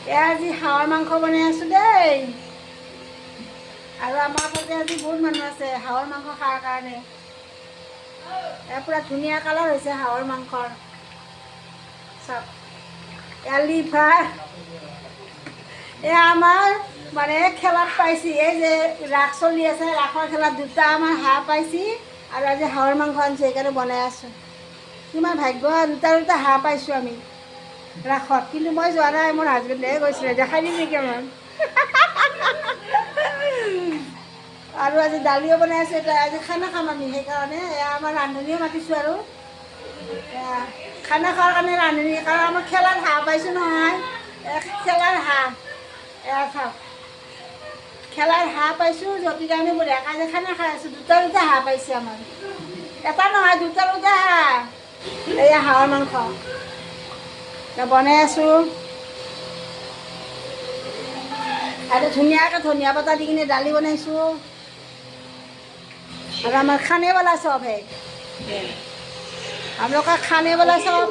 আজি হাঁহৰ মাংস বনাই আছোঁ দেই। আৰু আমাৰ ঘৰতে আজি বহুত মানুহ আছে হাঁহৰ মাংস খোৱাৰ কাৰণে। পুৰা ধুনীয়া কালাৰ হৈছে হাঁহৰ মাংসৰ। চাওক লিভাৰ। আমাৰ মানে খেলাত পাইছি, এই যে ৰাস চলি আছে, ৰাসৰ খেলাত দুটা আমাৰ হাঁহ পাইছি আৰু আজি হাঁহৰ মাংস আনিছে, সেইকাৰণে বনাই আছোঁ। কিমান ভাগ্য, দুটা হাঁহ পাইছোঁ আমি ৰাসত। কিন্তু মই যোৱা নাই, মোৰ হাজবেণ্ডেহে গৈছিলে। দেখাই দিম নেকি আমাৰ আৰু আজি দালিও বনাই আছোঁ। এতিয়া আজি খানা খাম আমি, সেইকাৰণে আমাৰ ৰান্ধনীও মাতিছোঁ আৰু খানা খোৱাৰ কাৰণে ৰান্ধনী। কাৰণ আমাৰ খেলাৰ হাঁহ পাইছোঁ নহয়, খেলাৰ হাঁহ। চাওক খেলাৰ হাঁহ পাইছোঁ, গতিকে আমি বঢ়িয়াকৈ আজি খানা খাই আছোঁ। দুটা হাঁহ পাইছে আমাৰ, এটা নহয় দুটা হাঁহ। এয়া হাঁহৰ মাংস বনাই আছোঁ। আৰু ধুনীয়াকৈ ধনিয়া পাতা দি কিনে দালি বনাইছোঁ। और हमारे खाने वाला सब है, हम लोग का खाने वाला सब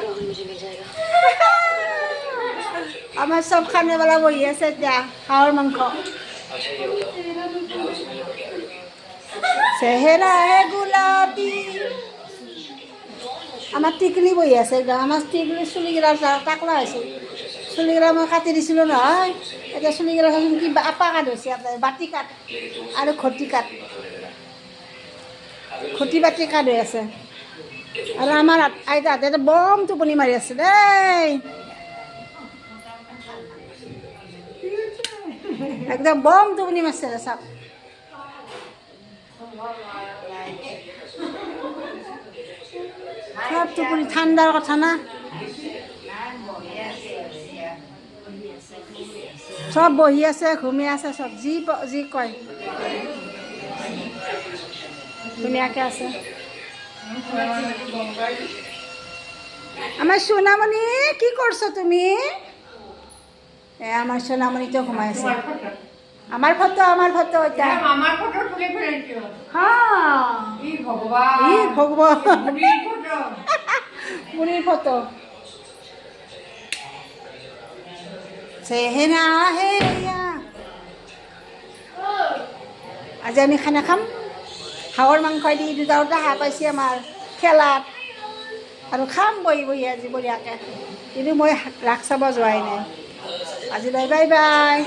हमारे सब खाने वाला वही है सत्या हावर मांस चेहरा है गुलाबी। আমার টিকলি বহি আছে একদম। আমার টিকলি চুলিকেইটা টাকলা হৈছে, চুলিকেইটা মই কাটি দিছিলোঁ নহয়। এতিয়া চুলিকেইটা কি আপা কাট হৈছে, বাতি কাট আৰু ঘটি কাট, ঘটি বাতি কাট হৈ আছে। আৰু আমাৰ আইতাহঁতে বম টোপনি মাৰি আছে দেই, একদম বম টোপনি মাৰিছে চাওক। সব টোপনি, ঠাণ্ডাৰ কথা না, সব বহি আছে ঘুমি আছে, সব যি কয় ধুনীয়াকৈ আছে। আমাৰ সোণামণি কি কৰছ তুমি? আমার সোনামণিতো ঘুমাই আছে। আমার ফটো এটা আমার ফটো তুলে ফেলেছো। হ্যাঁ ই ভগবান বুড়ির ফটো বুড়ির ফটো। চেহেরা হে আজি আমি খানা খাম হাঁহৰ মাংস দি। দুটা হাঁহ পাইছে আমাৰ খেলাত, আৰু খাম বহি আজি বঢ়িয়াকৈ। কিন্তু মই ৰাস চাব যোৱাই নাই। আজিলৈ বাই বাই।